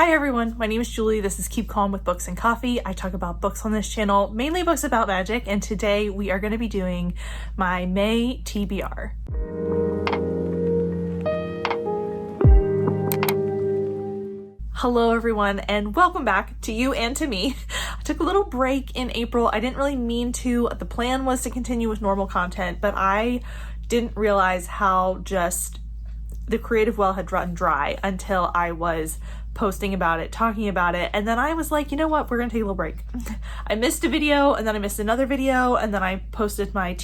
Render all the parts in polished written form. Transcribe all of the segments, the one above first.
Hi everyone, my name is Julie. This is Keep Calm with Books and Coffee. I talk about books on this channel, mainly books about magic, and today we are going to be doing my May TBR. Hello everyone, and welcome back to you and to me. I took a little break in April. I didn't really mean to. The plan was to continue with normal content, but I didn't realize how just the creative well had run dry until I was posting about it, talking about it, and then I was like, you know what, we're gonna take a little break. I missed a video, and then I missed another video, and then I posted my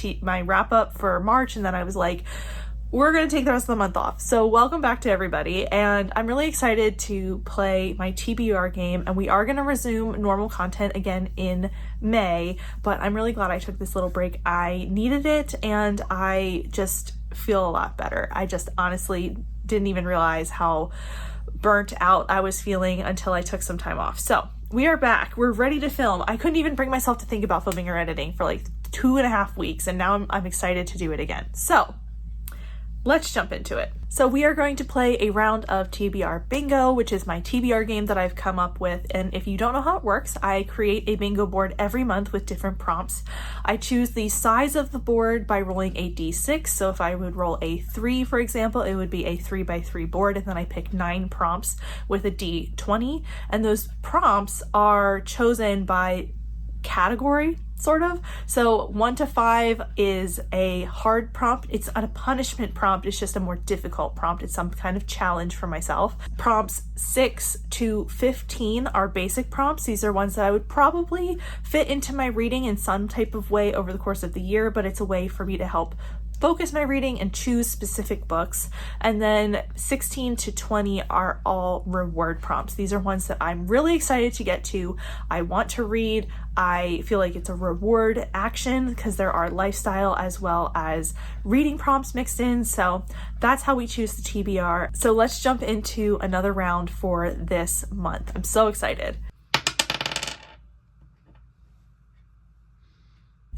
wrap up for March, and then I was like, we're gonna take the rest of the month off. So welcome back to everybody, and I'm really excited to play my TBR game, and we are gonna resume normal content again in May, but I'm really glad I took this little break. I needed it, and I just feel a lot better. I just honestly didn't even realize how burnt out I was feeling until I took some time off. So we are back. We're ready to film. I couldn't even bring myself to think about filming or editing for like 2.5 weeks, and now I'm excited to do it again. So let's jump into it. So we are going to play a round of TBR Bingo, which is my TBR game that I've come up with. And if you don't know how it works, I create a bingo board every month with different prompts. I choose the size of the board by rolling a d6. So if I would roll a 3, for example, it would be a 3x3 board. And then I pick 9 prompts with a d20. And those prompts are chosen by category, sort of. So 1 to 5 is a hard prompt. It's not a punishment prompt. It's just a more difficult prompt. It's some kind of challenge for myself. Prompts 6 to 15 are basic prompts. These are ones that I would probably fit into my reading in some type of way over the course of the year, but it's a way for me to help focus my reading and choose specific books. And then 16 to 20 are all reward prompts. These are ones that I'm really excited to get to. I want to read. I feel like it's a reward action because there are lifestyle as well as reading prompts mixed in. So that's how we choose the TBR. So let's jump into another round for this month. I'm so excited.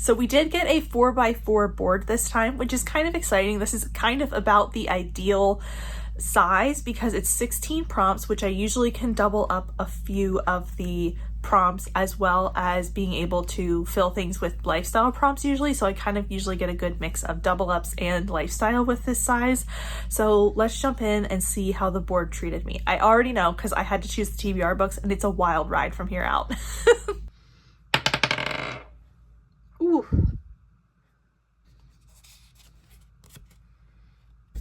So we did get a 4x4 board this time, which is kind of exciting. This is kind of about the ideal size because it's 16 prompts, which I usually can double up a few of the prompts as well as being able to fill things with lifestyle prompts usually. So I kind of usually get a good mix of double ups and lifestyle with this size. So let's jump in and see how the board treated me. I already know because I had to choose the TBR books and it's a wild ride from here out. Ooh.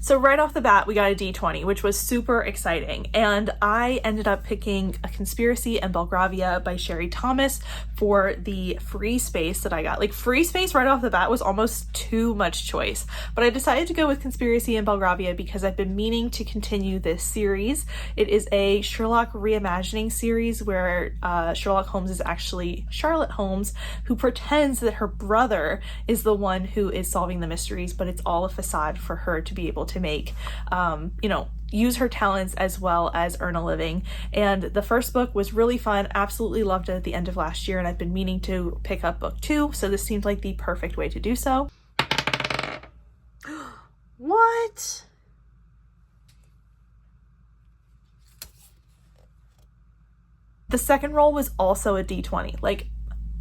So right off the bat, we got a D20, which was super exciting. And I ended up picking A Conspiracy in Belgravia by Sherry Thomas for the free space that I got. Like, free space right off the bat was almost too much choice. But I decided to go with Conspiracy in Belgravia because I've been meaning to continue this series. It is a Sherlock reimagining series where Sherlock Holmes is actually Charlotte Holmes, who pretends that her brother is the one who is solving the mysteries, but it's all a facade for her to be able to make, use her talents as well as earn a living. And the first book was really fun. Absolutely loved it at the end of last year, and I've been meaning to pick up book 2, so this seemed like the perfect way to do so. What? The second roll was also a D20. Like,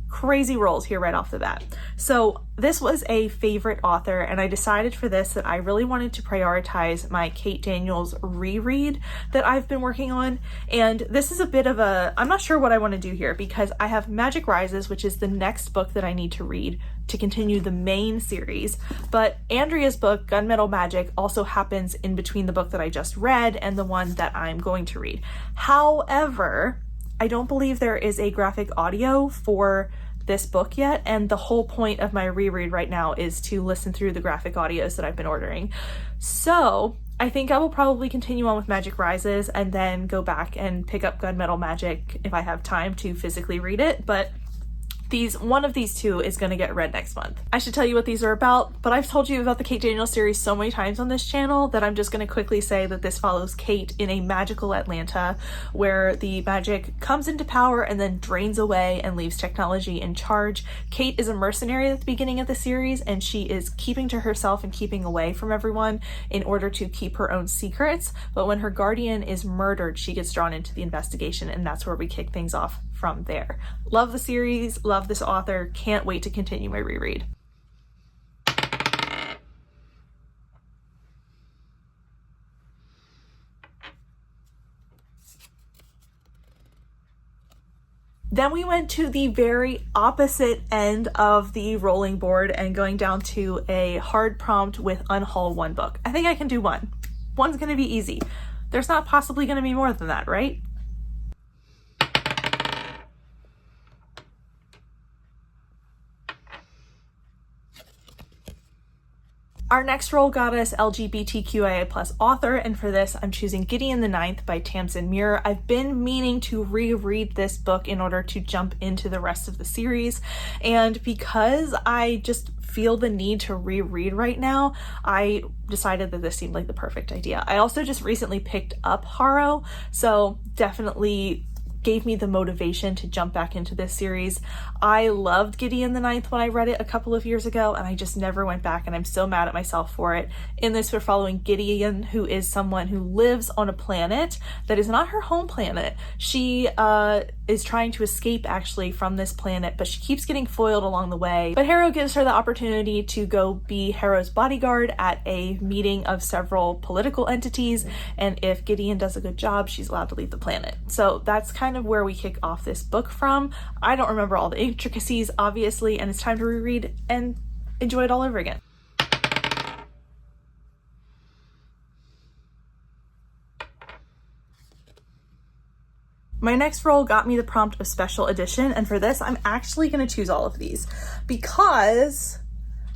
crazy rolls here right off the bat. So this was a favorite author, and I decided for this that I really wanted to prioritize my Kate Daniels reread that I've been working on. And this is a bit of a, I'm not sure what I want to do here because I have Magic Rises, which is the next book that I need to read to continue the main series. But Andrea's book, Gunmetal Magic, also happens in between the book that I just read and the one that I'm going to read. However, I don't believe there is a graphic audio for this book yet, and the whole point of my reread right now is to listen through the graphic audios that I've been ordering. So I think I will probably continue on with Magic Rises and then go back and pick up Gunmetal Magic if I have time to physically read it. But one of these two is going to get read next month. I should tell you what these are about, but I've told you about the Kate Daniels series so many times on this channel that I'm just going to quickly say that this follows Kate in a magical Atlanta where the magic comes into power and then drains away and leaves technology in charge. Kate is a mercenary at the beginning of the series, and she is keeping to herself and keeping away from everyone in order to keep her own secrets. But when her guardian is murdered, she gets drawn into the investigation, and that's where we kick things off from there. Love the series, love this author, can't wait to continue my reread. Then we went to the very opposite end of the rolling board and going down to a hard prompt with unhaul one book. I think I can do one. One's gonna be easy. There's not possibly gonna be more than that, right? Our next roll got us LGBTQIA+ author, and for this I'm choosing Gideon the Ninth by Tamsin Muir. I've been meaning to reread this book in order to jump into the rest of the series, and because I just feel the need to reread right now, I decided that this seemed like the perfect idea. I also just recently picked up Harrow, so definitely gave me the motivation to jump back into this series. I loved Gideon the Ninth when I read it a couple of years ago, and I just never went back, and I'm so mad at myself for it. In this, we're following Gideon, who is someone who lives on a planet that is not her home planet. She is trying to escape actually from this planet, but she keeps getting foiled along the way. But Harrow gives her the opportunity to go be Harrow's bodyguard at a meeting of several political entities, and if Gideon does a good job, she's allowed to leave the planet. So that's kind of where we kick off this book from. I don't remember all the intricacies, obviously, and it's time to reread and enjoy it all over again. My next roll got me the prompt of special edition, and for this I'm actually going to choose all of these because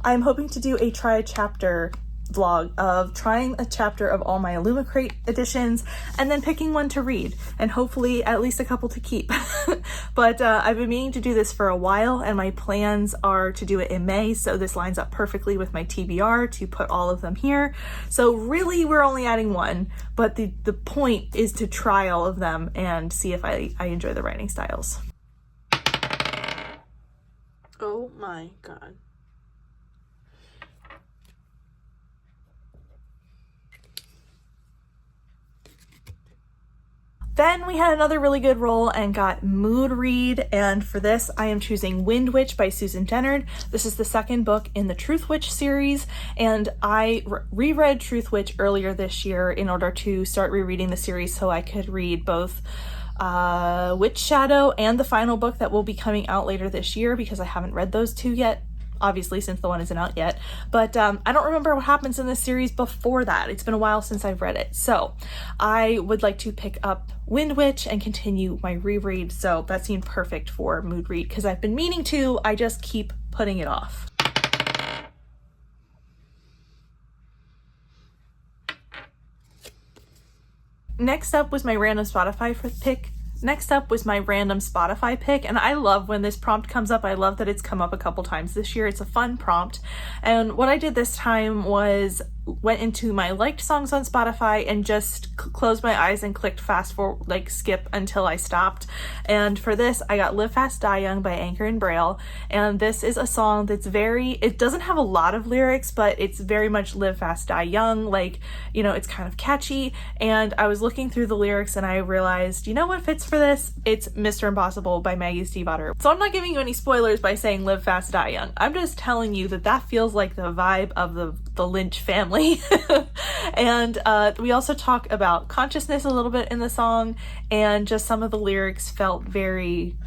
I'm hoping to do a try a chapter vlog of trying a chapter of all my Illumicrate editions and then picking one to read and hopefully at least a couple to keep. But I've been meaning to do this for a while, and my plans are to do it in May, so this lines up perfectly with my TBR to put all of them here. So really we're only adding one, but the point is to try all of them and see if I enjoy the writing styles. Oh my god. Then we had another really good roll and got Mood Read, and for this I am choosing Wind Witch by Susan Dennard. This is the second book in the Truth Witch series, and I reread Truth Witch earlier this year in order to start rereading the series so I could read both Witch Shadow and the final book that will be coming out later this year, because I haven't read those two yet, obviously, since the one isn't out yet. But I don't remember what happens in this series before that. It's been a while since I've read it. So I would like to pick up Wind Witch and continue my reread. So that seemed perfect for Mood Read because I've been meaning to, I just keep putting it off. Next up was my random Spotify pick. And I love when this prompt comes up. I love that it's come up a couple times this year. It's a fun prompt. And what I did this time was went into my liked songs on Spotify and just closed my eyes and clicked fast forward, like skip until I stopped. And for this, I got Live Fast Die Young by Anchor and Braille. And this is a song that's it doesn't have a lot of lyrics, but it's very much Live Fast Die Young. Like, you know, it's kind of catchy. And I was looking through the lyrics and I realized, you know what fits for this? It's Mr. Impossible by Maggie Stiefvater. So I'm not giving you any spoilers by saying Live Fast Die Young. I'm just telling you that that feels like the vibe of the Lynch family. And we also talk about consciousness a little bit in the song, and just some of the lyrics felt very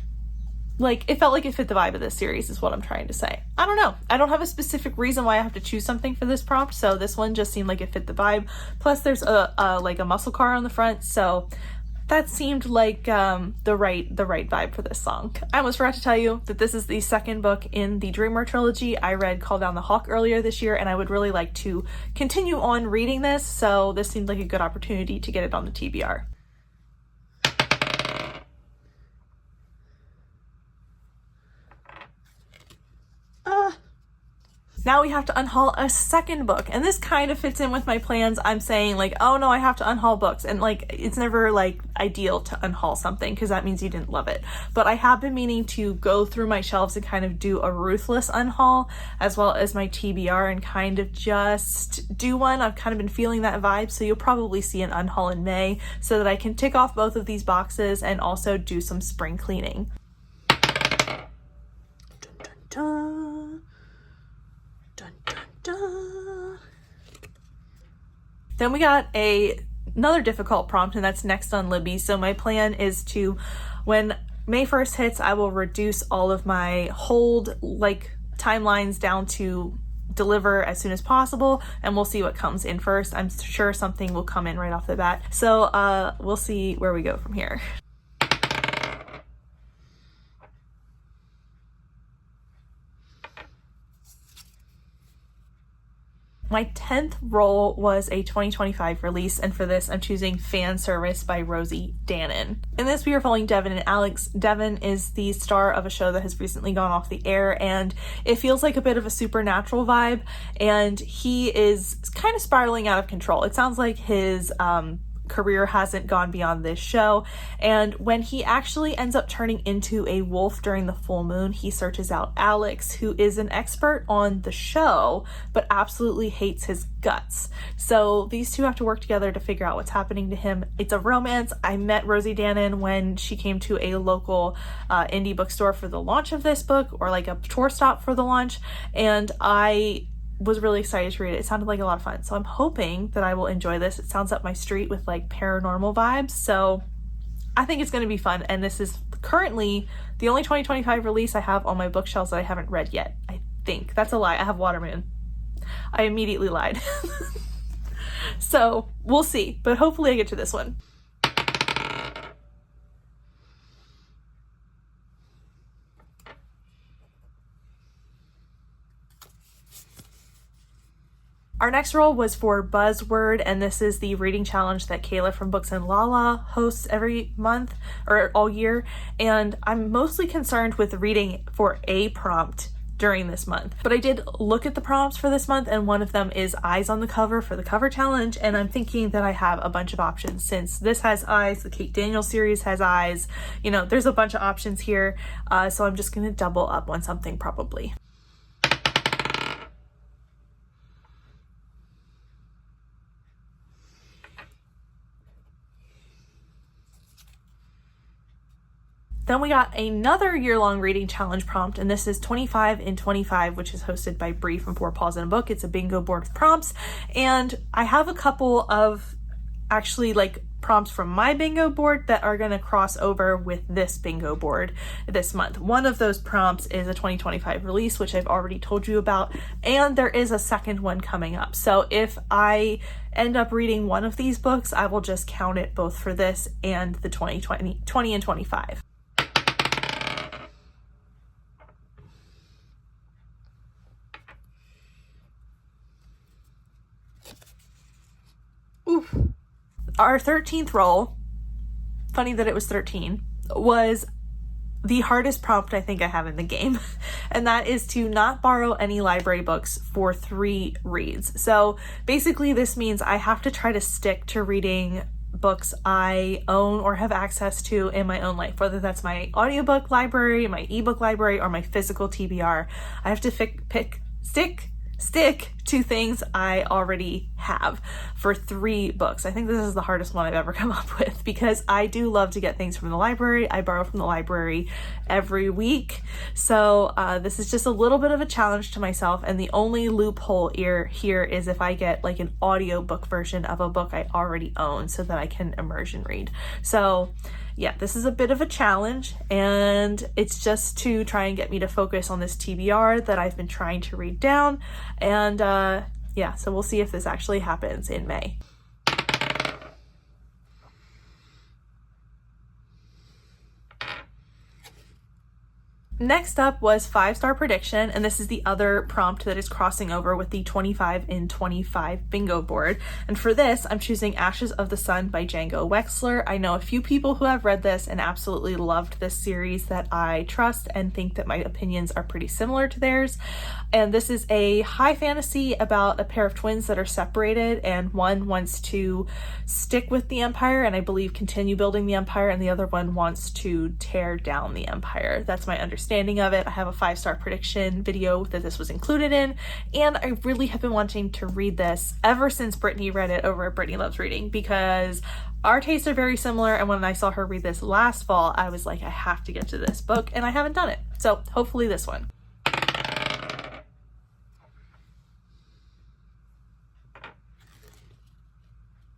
it felt like it fit the vibe of this series is what I'm trying to say. I don't know. I don't have a specific reason why I have to choose something for this prompt, so this one just seemed like it fit the vibe. Plus there's a muscle car on the front, so that seemed like the right vibe for this song. I almost forgot to tell you that this is the second book in the Dreamer trilogy. I read Call Down the Hawk earlier this year, and I would really like to continue on reading this, so this seemed like a good opportunity to get it on the TBR. Now we have to unhaul a second book, and this kind of fits in with my plans. I'm saying like, oh no, I have to unhaul books, and like it's never like ideal to unhaul something because that means you didn't love it. But I have been meaning to go through my shelves and kind of do a ruthless unhaul as well as my TBR and kind of just do one. I've kind of been feeling that vibe, so you'll probably see an unhaul in May so that I can tick off both of these boxes and also do some spring cleaning. Dun, dun, dun. Dun, dun, dun. Then we got another difficult prompt, and that's next on Libby. So my plan is to, when May 1st hits, I will reduce all of my hold like timelines down to deliver as soon as possible, and we'll see what comes in first. I'm sure something will come in right off the bat. So we'll see where we go from here. My 10th roll was a 2025 release, and for this I'm choosing Fan Service by Rosie Danan. In this we are following Devin and Alex. Devin is the star of a show that has recently gone off the air, and it feels like a bit of a supernatural vibe, and he is kind of spiraling out of control. It sounds like his career hasn't gone beyond this show, and when he actually ends up turning into a wolf during the full moon, he searches out Alex, who is an expert on the show but absolutely hates his guts. So these two have to work together to figure out what's happening to him. It's a romance. I met Rosie Danan when she came to a local indie bookstore for the launch of this book, or like a tour stop for the launch, and I was really excited to read it. It sounded like a lot of fun. So I'm hoping that I will enjoy this. It sounds up my street with like paranormal vibes. So I think it's going to be fun. And this is currently the only 2025 release I have on my bookshelves that I haven't read yet. I think that's a lie. I have Watermoon. I immediately lied. So we'll see, but hopefully I get to this one. Our next roll was for Buzzword, and this is the reading challenge that Kayla from Books and Lala hosts every month or all year, and I'm mostly concerned with reading for a prompt during this month. But I did look at the prompts for this month, and one of them is eyes on the cover for the cover challenge, and I'm thinking that I have a bunch of options since this has eyes, the Kate Daniels series has eyes, you know, there's a bunch of options here, so I'm just gonna double up on something probably. Then we got another year-long reading challenge prompt, and this is 25 in 25, which is hosted by Bree from Four Paws in a Book. It's a bingo board of prompts, and I have a couple of actually like prompts from my bingo board that are going to cross over with this bingo board this month. One of those prompts is a 2025 release, which I've already told you about, and there is a second one coming up. So if I end up reading one of these books, I will just count it both for this and the 20 and 25. Oof. Our 13th roll, funny that it was 13, was the hardest prompt I think I have in the game, and that is to not borrow any library books for 3 reads. So basically this means I have to try to stick to reading books I own or have access to in my own life, whether that's my audiobook library, my ebook library, or my physical TBR. I have to stick to things I already have for 3 books. I think this is the hardest one I've ever come up with because I do love to get things from the library. I borrow from the library every week. So this is just a little bit of a challenge to myself, and the only loophole here is if I get like an audiobook version of a book I already own so that I can immersion read. So yeah, this is a bit of a challenge, and it's just to try and get me to focus on this TBR that I've been trying to read down. And yeah, so we'll see if this actually happens in May. Next up was 5-star prediction, and this is the other prompt that is crossing over with the 25 in 25 bingo board. And for this, I'm choosing Ashes of the Sun by Django Wexler. I know a few people who have read this and absolutely loved this series that I trust and think that my opinions are pretty similar to theirs. And this is a high fantasy about a pair of twins that are separated, and one wants to stick with the empire and I believe continue building the empire, and the other one wants to tear down the empire. That's my understanding of it. I have a 5-star prediction video that this was included in, and I really have been wanting to read this ever since Brittany read it over at Brittany Loves Reading, because our tastes are very similar, and when I saw her read this last fall, I was like, I have to get to this book, and I haven't done it. So hopefully this one.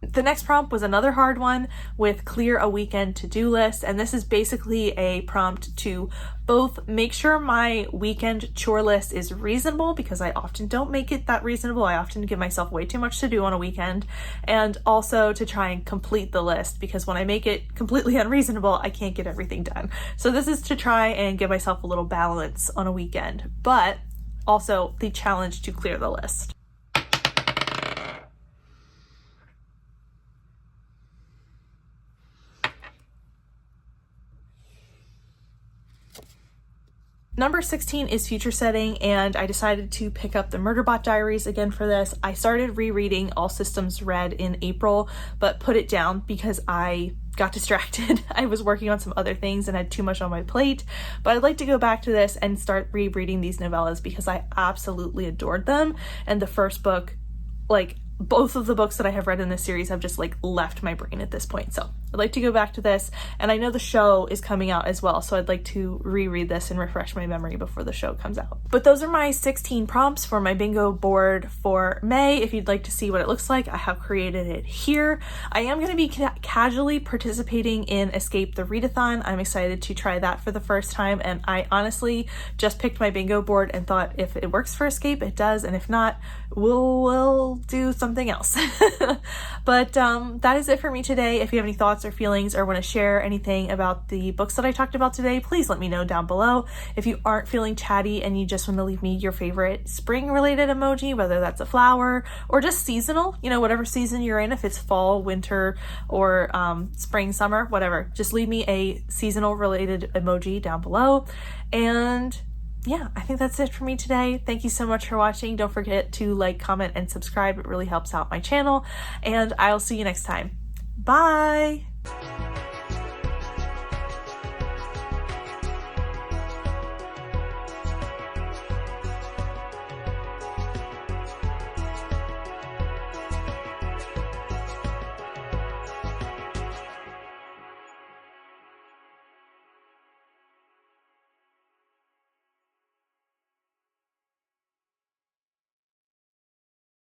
The next prompt was another hard one with clear a weekend to-do list, and this is basically a prompt to both make sure my weekend chore list is reasonable, because I often don't make it that reasonable. I often give myself way too much to do on a weekend, and also to try and complete the list, because when I make it completely unreasonable, I can't get everything done. So this is to try and give myself a little balance on a weekend, but also the challenge to clear the list. Number 16 is future setting, and I decided to pick up the Murderbot Diaries again for this. I started rereading All Systems Red in April, but put it down because I got distracted. I was working on some other things and had too much on my plate, but I'd like to go back to this and start rereading these novellas because I absolutely adored them. And the first book, like both of the books that I have read in this series, have just like left my brain at this point. So I'd like to go back to this, and I know the show is coming out as well, so I'd like to reread this and refresh my memory before the show comes out. But those are my 16 prompts for my bingo board for May. If you'd like to see what it looks like, I have created it here. I am going to be casually participating in Escape the Readathon. I'm excited to try that for the first time, and I honestly just picked my bingo board and thought if it works for Escape, it does, and if not, we'll do something else. But that is it for me today. If you have any thoughts or feelings or want to share anything about the books that I talked about today, please let me know down below. If you aren't feeling chatty and you just want to leave me your favorite spring related emoji, whether that's a flower or just seasonal, you know, whatever season you're in, if it's fall, winter, or spring, summer, whatever, just leave me a seasonal related emoji down below. And yeah, I think that's it for me today. Thank you so much for watching. Don't forget to like, comment, and subscribe. It really helps out my channel, and I'll see you next time. Bye!